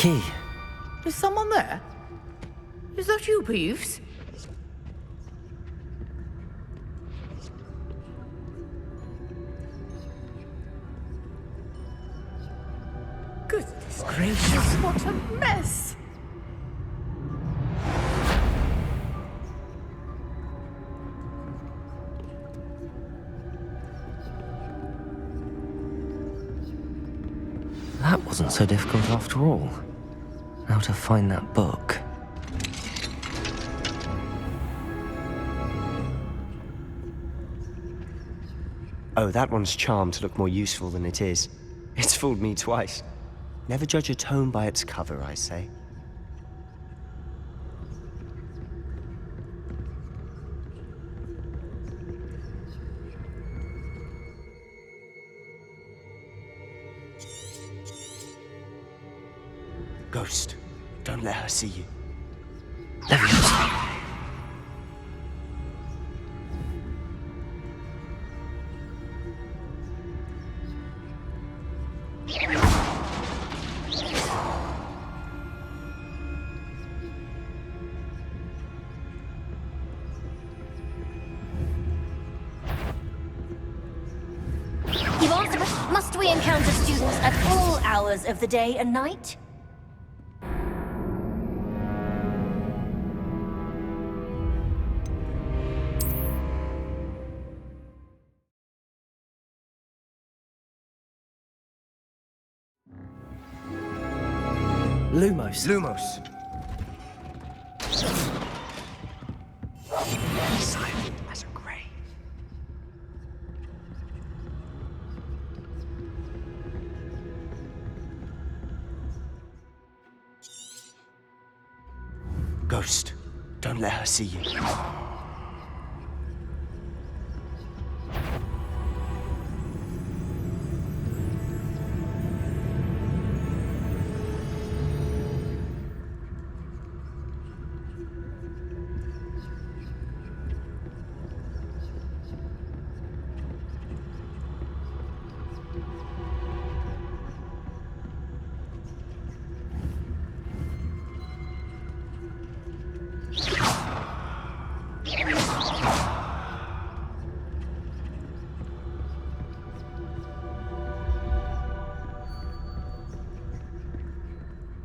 key. Is someone there? Is that you, Peeves? Goodness gracious, what a mess! That wasn't so difficult after all. Now to find that book. Oh, that one's charmed to look more useful than it is. It's fooled me twice. Never judge a tome by its cover, I say. Ghost, don't let her see you. Leviosa. You've asked, must we encounter students at all hours of the day and night? Lumos. Lumos! Silent as a grave. Ghost, don't let her see you.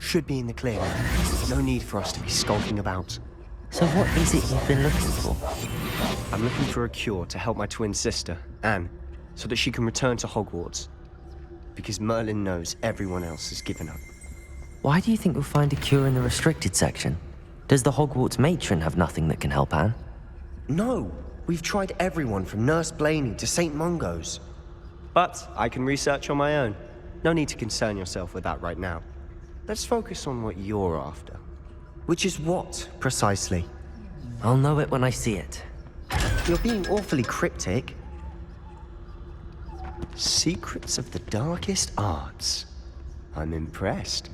Should be in the clear. No need for us to be skulking about. So what is it you've been looking for? I'm looking for a cure to help my twin sister, Anne, so that she can return to Hogwarts. Because Merlin knows everyone else has given up. Why do you think we'll find a cure in the restricted section? Does the Hogwarts matron have nothing that can help Anne? No! We've tried everyone from Nurse Blaney to St. Mungo's. But I can research on my own. No need to concern yourself with that right now. Let's focus on what you're after. Which is what, precisely? I'll know it when I see it. You're being awfully cryptic. Secrets of the darkest arts. I'm impressed.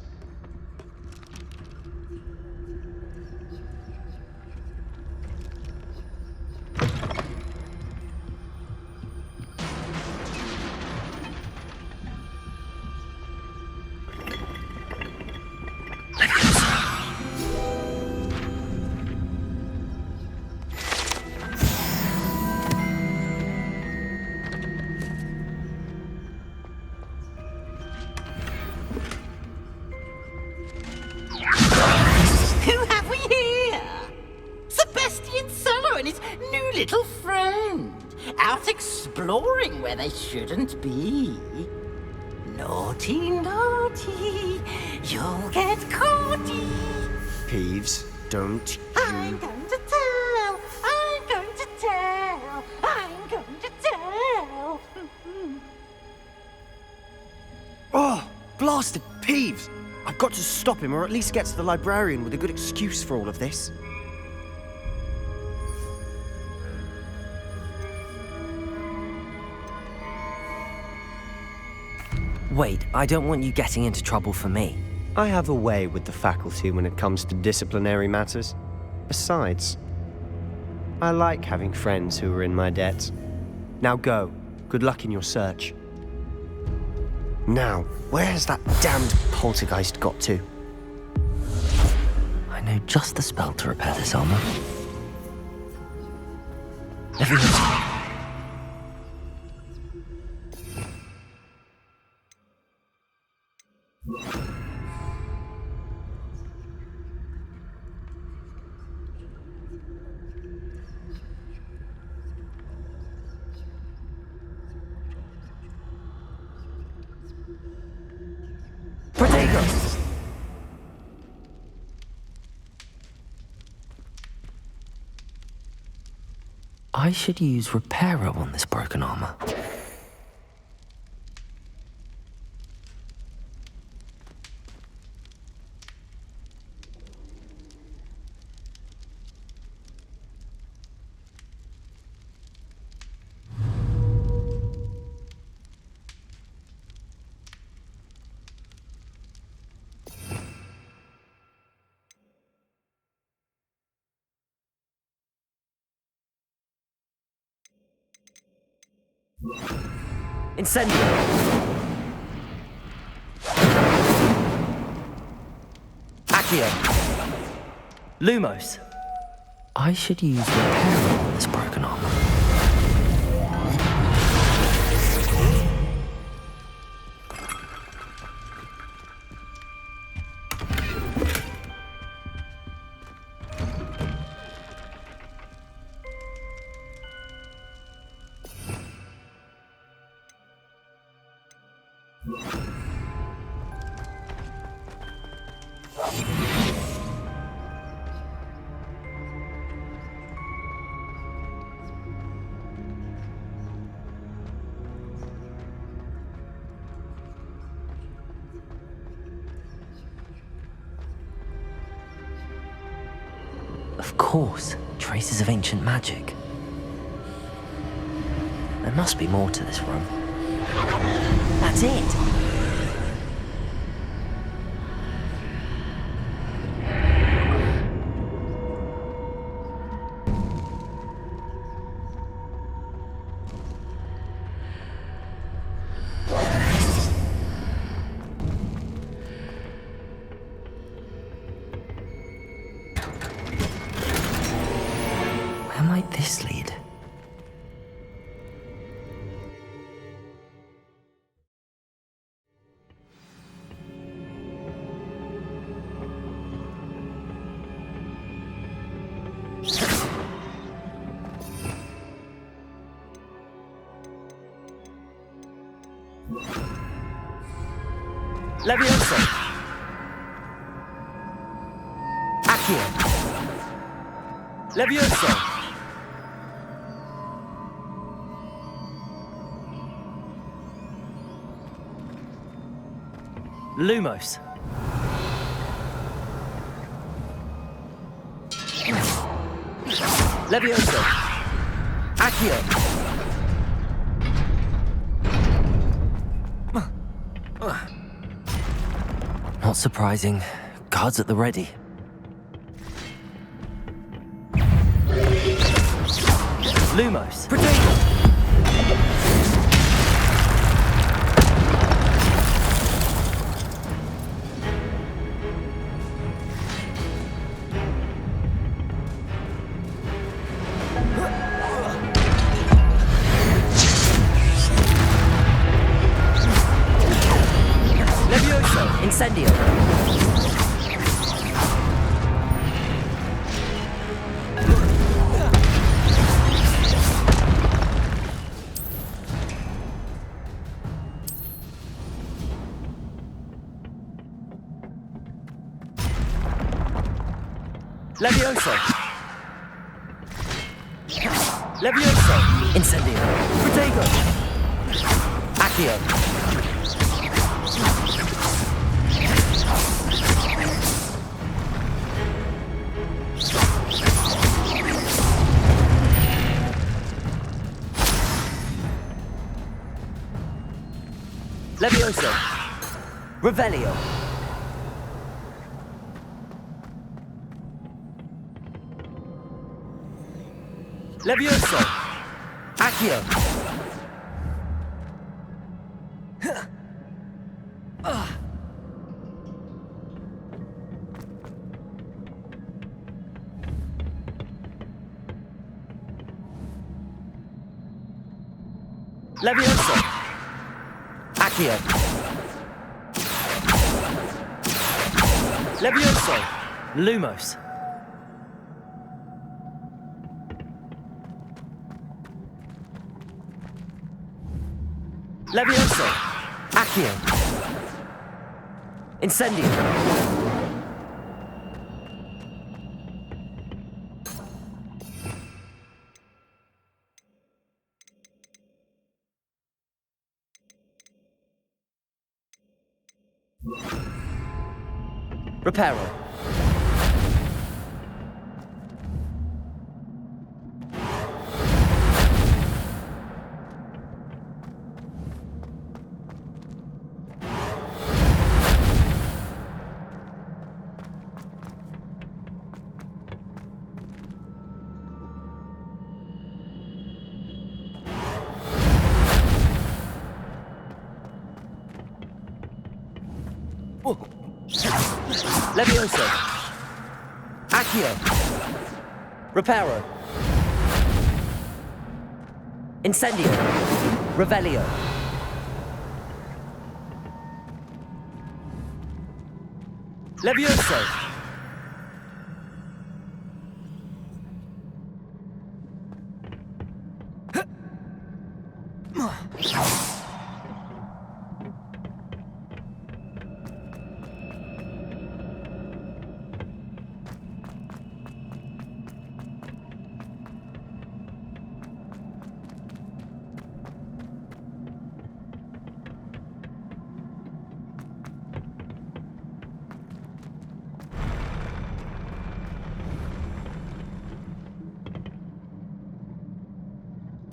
Little friend, out exploring where they shouldn't be. Naughty, naughty, you'll get caughty. Peeves, don't I'm going to tell, I'm going to tell, I'm going to tell. Oh, blasted Peeves! I've got to stop him, or at least get to the librarian with a good excuse for all of this. Wait, I don't want you getting into trouble for me. I have a way with the faculty when it comes to disciplinary matters. Besides, I like having friends who are in my debt. Now go. Good luck in your search. Now, where has that damned poltergeist got to? know just the spell to repair this armor. Leviosa. Protego! I should use Reparo on this broken armor. Incendio! Accio! Lumos! I should use Reparo on this broken armor. Of course, traces of ancient magic. There must be more to this room. That's it! Where might this lead? Leviosa! Accio! Leviosa! Lumos! Leviosa! Accio! Not surprising. Guards at the ready. Lumos! Protego! Incendio! Leviosa! Leviosa! Incendio! Protego! Accio! Leviosa! Revelio! Leviosa! Accio! Levioso! Accio! Levioso! Lumos! Levioso! Accio! Incendio! Reparo. Levioso! Accio! Reparo! Incendio! Revelio! Levioso!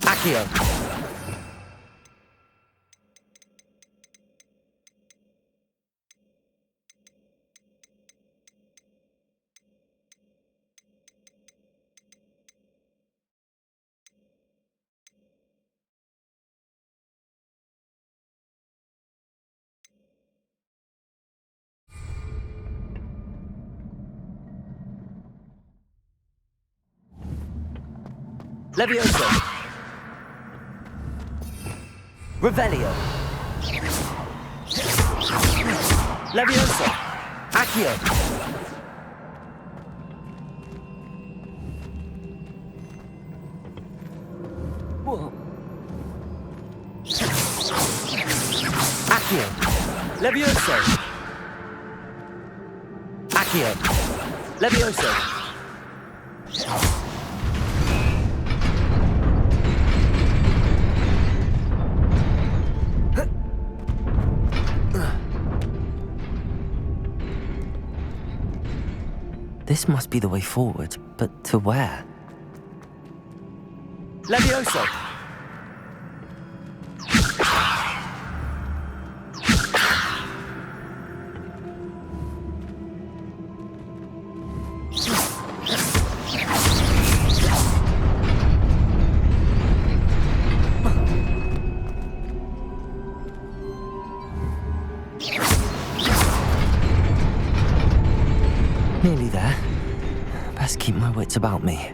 Accio! Levioso! Revelio! Levioso! Accio! Accio! Levioso! Accio! Levioso! This must be the way forward, but to where? Levioso! Nearly there. Best keep my wits about me.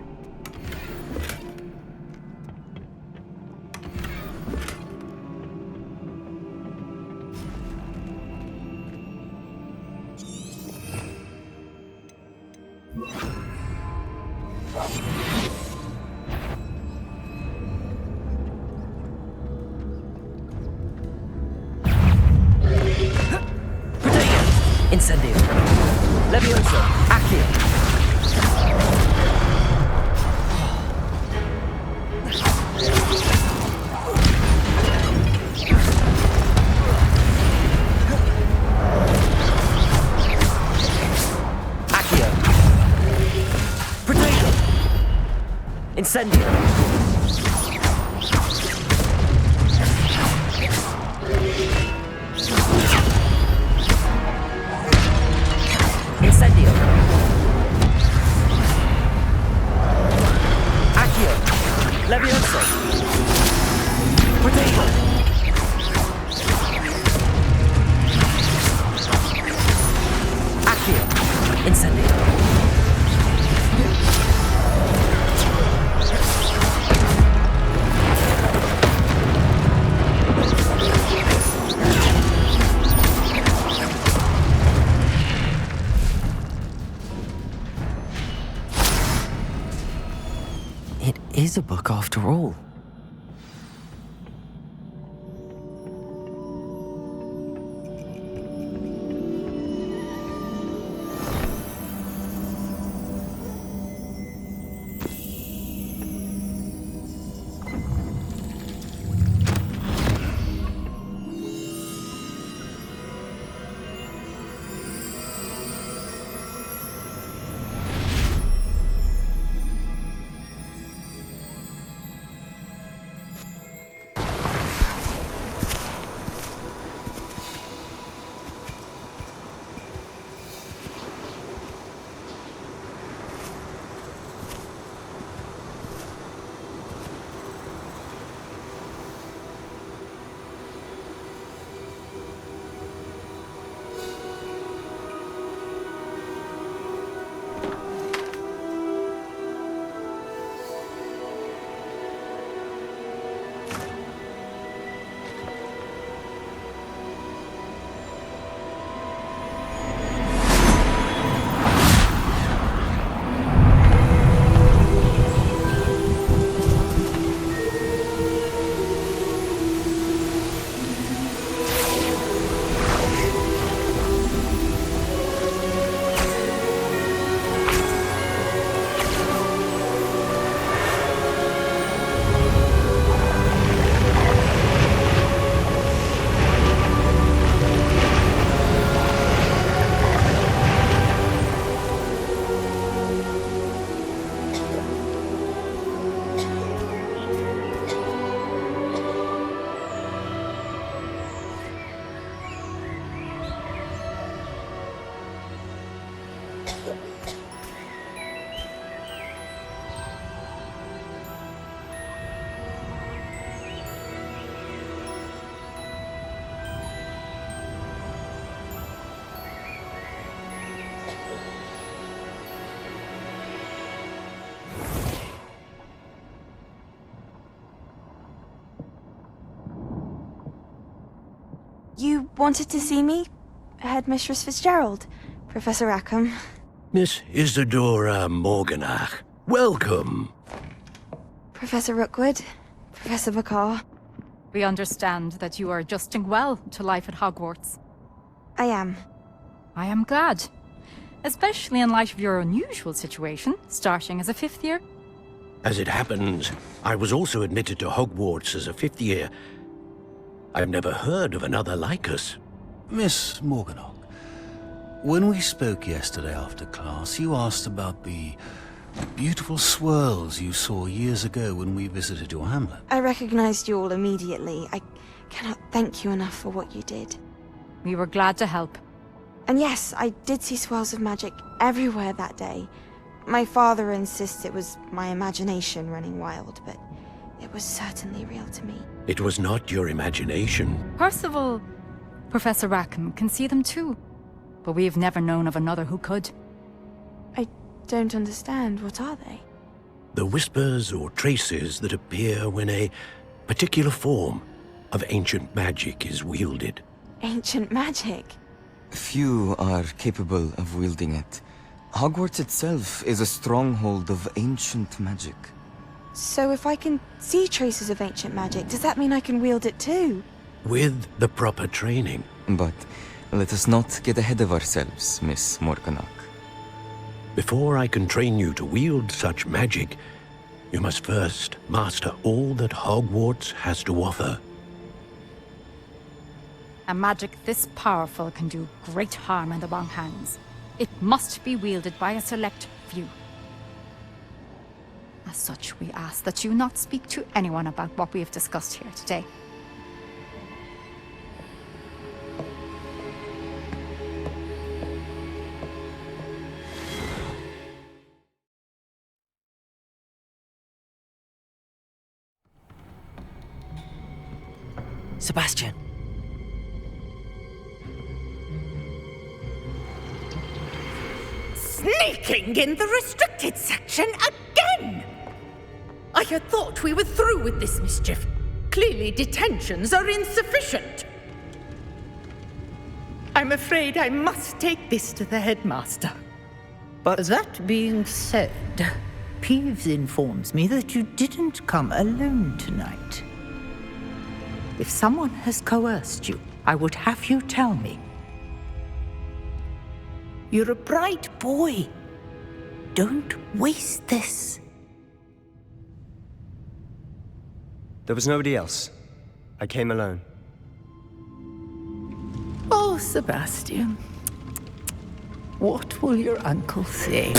Incendio! Levioso! Accio! Accio! Protego! Incendio! Incendio! Accio! Levioso! Protego! Accio! Incendio! is a book after all. You wanted to see me? Headmistress Fitzgerald, Professor Rackham. Miss Isadora Morganach, welcome. Professor Rookwood, Professor Bakar. We understand that you are adjusting well to life at Hogwarts. I am. I am glad. Especially in light of your unusual situation, starting as a fifth year. As it happens, I was also admitted to Hogwarts as a fifth year. I've never heard of another like us. Miss Morganach, when we spoke yesterday after class, you asked about the beautiful swirls you saw years ago when we visited your hamlet. I recognized you all immediately. I cannot thank you enough for what you did. We were glad to help. And yes, I did see swirls of magic everywhere that day. My father insists it was my imagination running wild, but it was certainly real to me. It was not your imagination. Percival, Professor Rackham can see them too. But we have never known of another who could. I don't understand. What are they? The whispers or traces that appear when a particular form of ancient magic is wielded. Ancient magic? Few are capable of wielding it. Hogwarts itself is a stronghold of ancient magic. So if I can see traces of ancient magic, does that mean I can wield it too? With the proper training. But let us not get ahead of ourselves, Miss Morganach. Before I can train you to wield such magic, you must first master all that Hogwarts has to offer. A magic this powerful can do great harm in the wrong hands. It must be wielded by a select few. As such, we ask that you not speak to anyone about what we have discussed here today. Sebastian. Sneaking in the restricted section again! I had thought we were through with this mischief. Clearly detentions are insufficient. I'm afraid I must take this to the headmaster. But that being said, Peeves informs me that you didn't come alone tonight. If someone has coerced you, I would have you tell me. You're a bright boy. Don't waste this. There was nobody else. I came alone. Oh, Sebastian. What will your uncle say?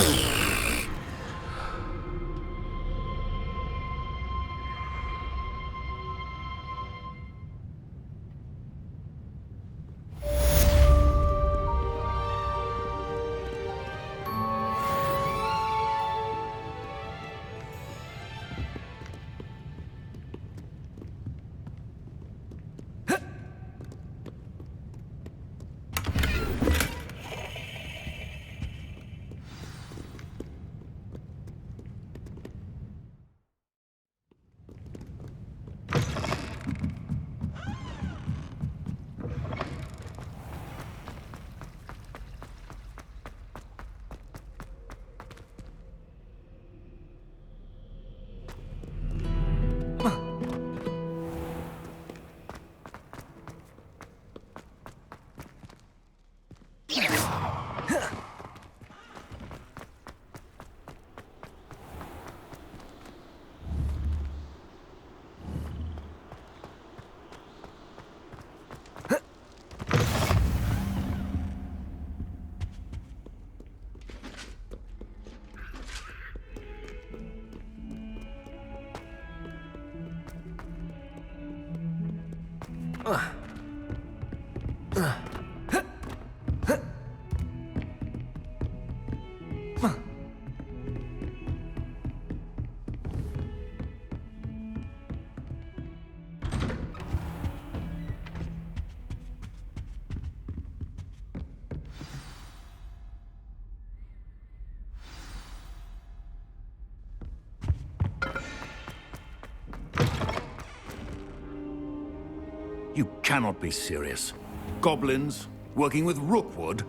You cannot be serious. Goblins working with Rookwood?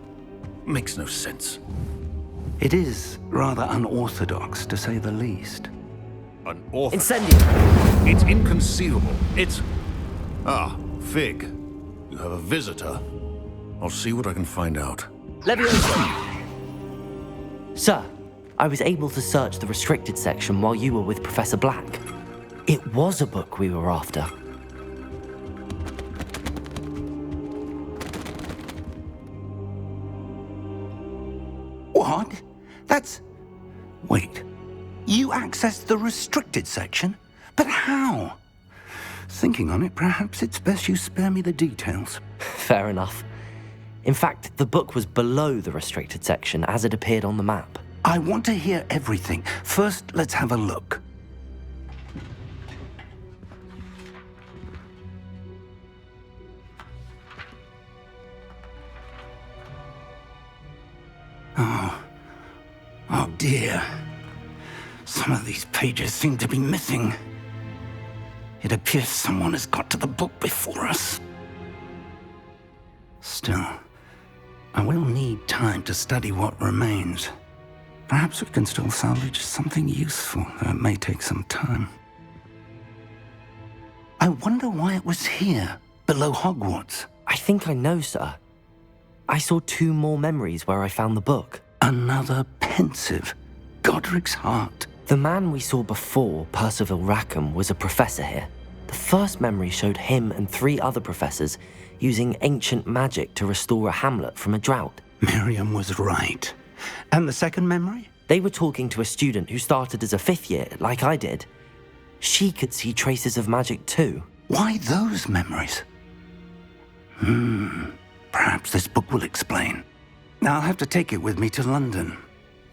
Makes no sense. It is rather unorthodox, to say the least. Unorthodox? Incendio! It's inconceivable. It's... Ah, Fig. You have a visitor. I'll see what I can find out. Leviosa! Sir, I was able to search the restricted section while you were with Professor Black. It was a book we were after. What? That's... Wait. You accessed the restricted section? But how? Thinking on it, perhaps it's best you spare me the details. Fair enough. In fact, the book was below the restricted section as it appeared on the map. I want to hear everything. First, let's have a look. Oh dear. Some of these pages seem to be missing. It appears someone has got to the book before us. Still, I will need time to study what remains. Perhaps we can still salvage something useful, though it may take some time. I wonder why it was here, below Hogwarts. I think I know, sir. I saw 2 more memories where I found the book. Another pensive. Godric's heart. The man we saw before, Percival Rackham, was a professor here. The first memory showed him and 3 other professors using ancient magic to restore a hamlet from a drought. Miriam was right. And the second memory? They were talking to a student who started as a 5th year, like I did. She could see traces of magic too. Why those memories? Perhaps this book will explain. I'll have to take it with me to London.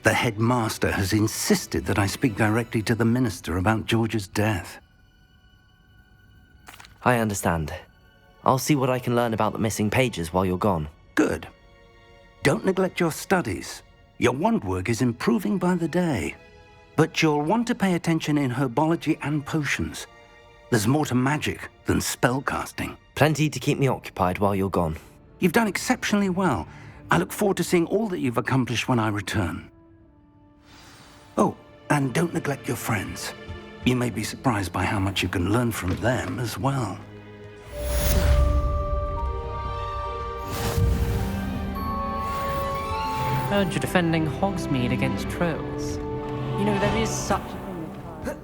The headmaster has insisted that I speak directly to the minister about George's death. I understand. I'll see what I can learn about the missing pages while you're gone. Good. Don't neglect your studies. Your wand work is improving by the day. But you'll want to pay attention in herbology and potions. There's more to magic than spellcasting. Plenty to keep me occupied while you're gone. You've done exceptionally well. I look forward to seeing all that you've accomplished when I return. Oh, And don't neglect your friends. You may be surprised by how much you can learn from them as well. Heard you're defending Hogsmeade against trolls. You know, there is such a thing as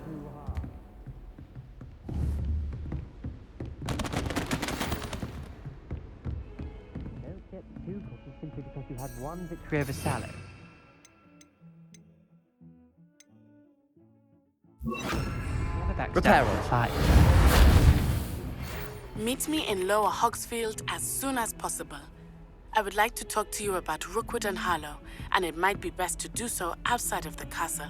don't get too cocky simply because you had one victory over Sallow. Repair. Meet me in Lower Hogsfield as soon as possible. I would like to talk to you about Rookwood and Harlow, and it might be best to do so outside of the castle.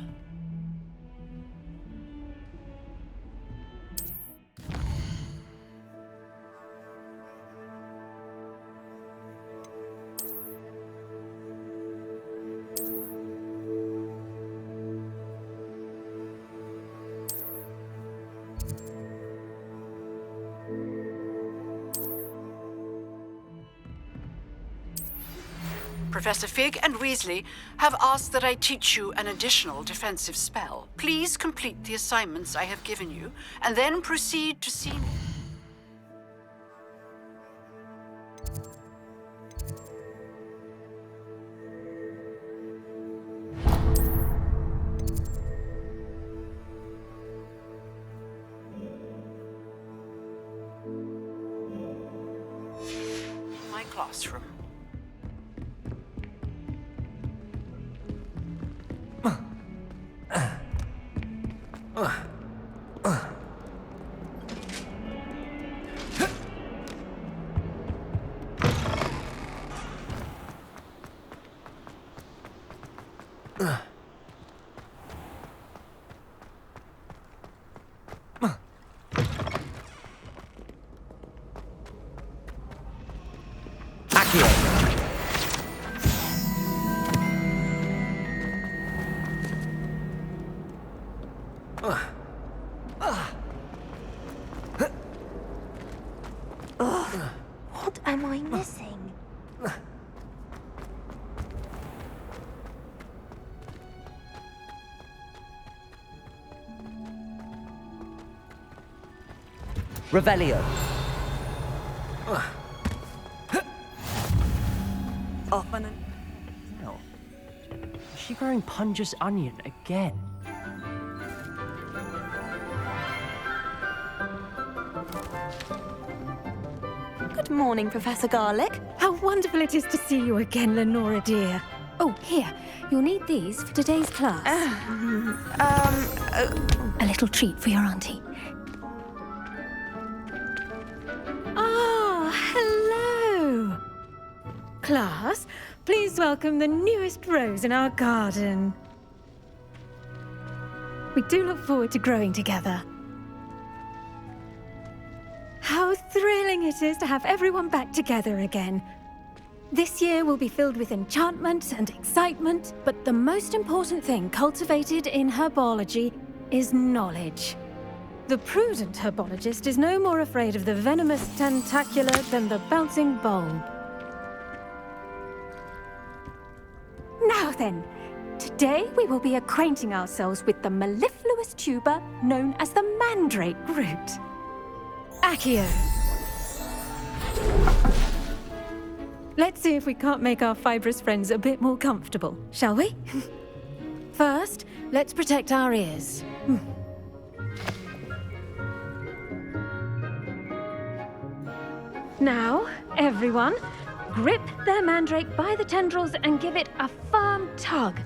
Professor Fig and Weasley have asked that I teach you an additional defensive spell. Please complete the assignments I have given you, and then proceed to see me. My classroom. What am I missing? Revelio. Open and... No. Is she growing Punja's onion again? Good morning, Professor Garlick. How wonderful it is to see you again, Lenora dear. Oh, here. You'll need these for today's class. A little treat for your auntie. Ah, hello. Class, please welcome the newest rose in our garden. We do look forward to growing together. How thrilling it is to have everyone back together again. This year will be filled with enchantment and excitement, but the most important thing cultivated in herbology is knowledge. The prudent herbologist is no more afraid of the venomous tentacular than the bouncing bulb. Now then, today we will be acquainting ourselves with the mellifluous tuber known as the mandrake root. Accio. Let's see if we can't make our fibrous friends a bit more comfortable, shall we? First, let's protect our ears. Now, everyone, grip their mandrake by the tendrils and give it a firm tug.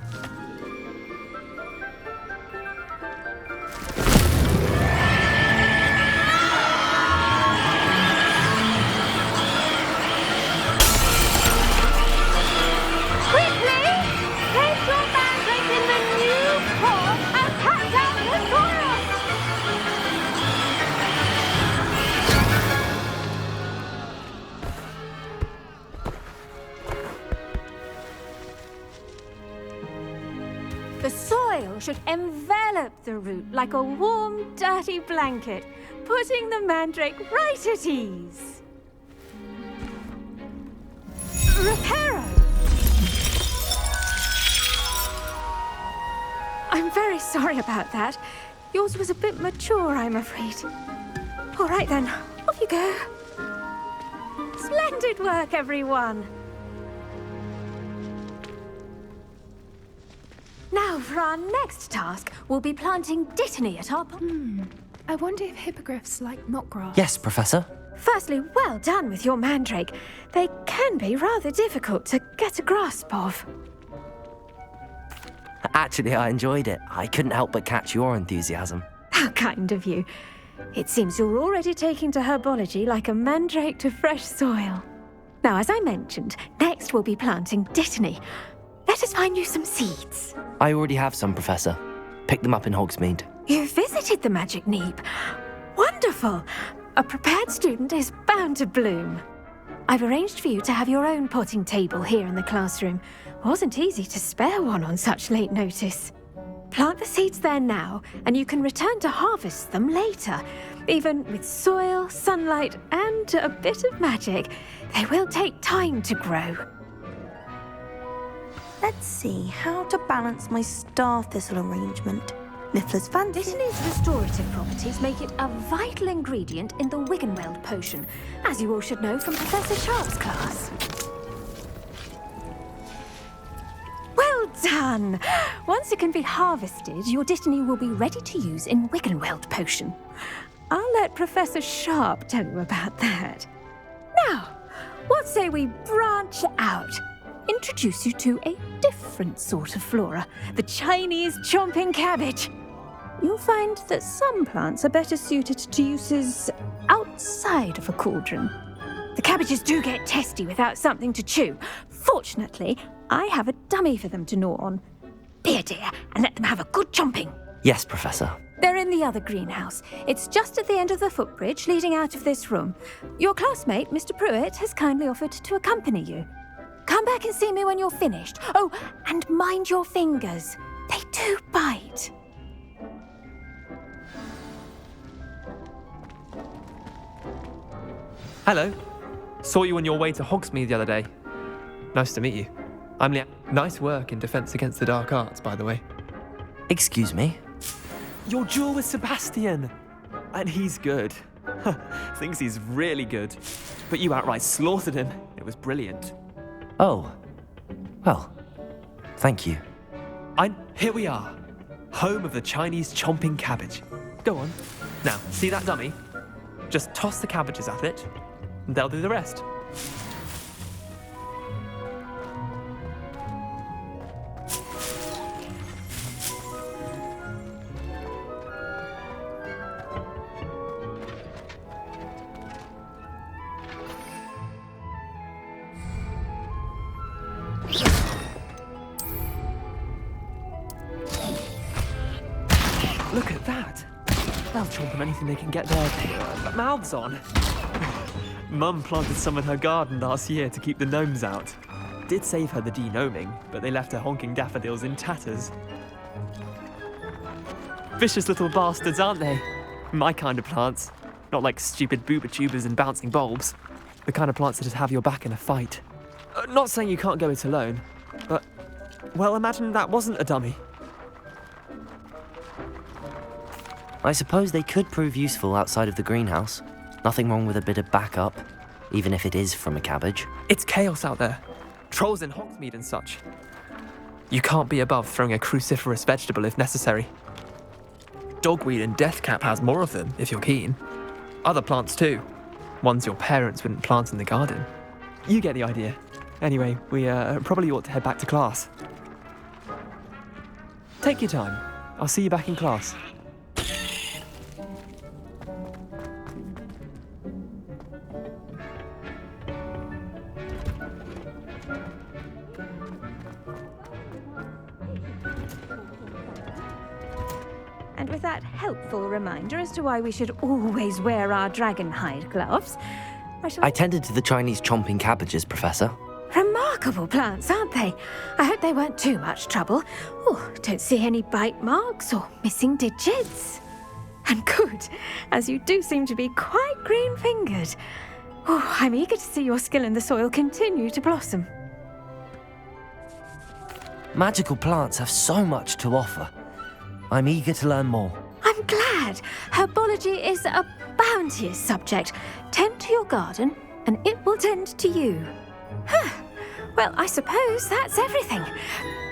The soil should envelop the root like a warm, dirty blanket, putting the mandrake right at ease. Reparo! I'm very sorry about that. Yours was a bit mature, I'm afraid. All right then, off you go. Splendid work, everyone. Now, for our next task, we'll be planting dittany at our... I wonder if hippogriffs like knotgrass. Yes, Professor. Firstly, well done with your mandrake. They can be rather difficult to get a grasp of. Actually, I enjoyed it. I couldn't help but catch your enthusiasm. How kind of you. It seems you're already taking to herbology like a mandrake to fresh soil. Now, as I mentioned, next we'll be planting dittany. Let us find you some seeds. I already have some, Professor. Picked them up in Hogsmeade. You visited the Magic Neep. Wonderful! A prepared student is bound to bloom. I've arranged for you to have your own potting table here in the classroom. Wasn't easy to spare one on such late notice. Plant the seeds there now, and you can return to harvest them later. Even with soil, sunlight, and a bit of magic, they will take time to grow. Let's see how to balance my star thistle arrangement. Niffler's fancy. Dittany's restorative properties make it a vital ingredient in the Wiggenweld potion, as you all should know from Professor Sharp's class. Well done! Once it can be harvested, your dittany will be ready to use in Wiggenweld potion. I'll let Professor Sharp tell you about that. Now, what say we branch out? Introduce you to a different sort of flora, the Chinese chomping cabbage. You'll find that some plants are better suited to uses outside of a cauldron. The cabbages do get testy without something to chew. Fortunately, I have a dummy for them to gnaw on. Be a dear and let them have a good chomping. Yes, Professor. They're in the other greenhouse. It's just at the end of the footbridge leading out of this room. Your classmate, Mr. Pruitt, has kindly offered to accompany you. Come back and see me when you're finished. Oh, and mind your fingers. They do bite. Hello. Saw you on your way to Hogsmeade the other day. Nice to meet you. I'm Liam. Nice work in Defense Against the Dark Arts, by the way. Excuse me? Your duel with Sebastian! And he's good. Thinks he's really good. But you outright slaughtered him. It was brilliant. Oh. Well, thank you. Here we are. Home of the Chinese chomping cabbage. Go on. Now, see that dummy? Just toss the cabbages at it, and they'll do the rest. Look at that! They'll chomp on anything they can get their mouths on. Mum planted some in her garden last year to keep the gnomes out. Did save her the de-gnoming, but they left her honking daffodils in tatters. Vicious little bastards, aren't they? My kind of plants. Not like stupid booba tubers and bouncing bulbs. The kind of plants that just have your back in a fight. Not saying you can't go it alone, but... well, imagine that wasn't a dummy. I suppose they could prove useful outside of the greenhouse. Nothing wrong with a bit of backup, even if it is from a cabbage. It's chaos out there. Trolls in Hogsmeade and such. You can't be above throwing a cruciferous vegetable if necessary. Dogweed and deathcap has more of them, if you're keen. Other plants too. Ones your parents wouldn't plant in the garden. You get the idea. Anyway, we probably ought to head back to class. Take your time. I'll see you back in class. And with that helpful reminder as to why we should always wear our dragon hide gloves, I tended to the Chinese chomping cabbages, Professor. Remarkable plants, aren't they? I hope they weren't too much trouble. Oh, don't see any bite marks or missing digits. And good, as you do seem to be quite green-fingered. Oh, I'm eager to see your skill in the soil continue to blossom. Magical plants have so much to offer. I'm eager to learn more. I'm glad. Herbology is a bounteous subject. Tend to your garden, and it will tend to you. Well, I suppose that's everything.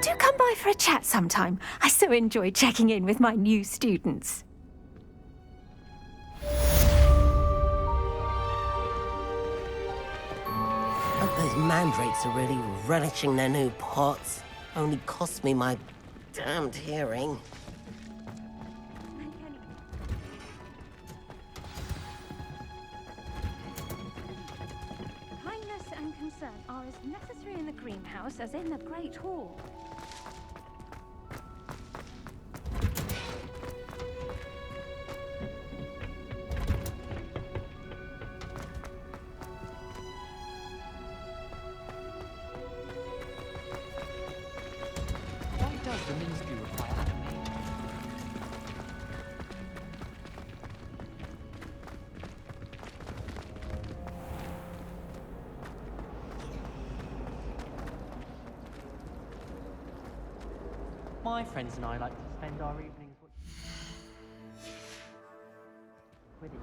Do come by for a chat sometime. I so enjoy checking in with my new students. Hope those mandrakes are really relishing their new pots. Only cost me my damned hearing. Kindness and concern are as necessary in the greenhouse as in the Great Hall. Why does the ministry require alchemy? My friends and I like to spend our evenings watching Quidditch.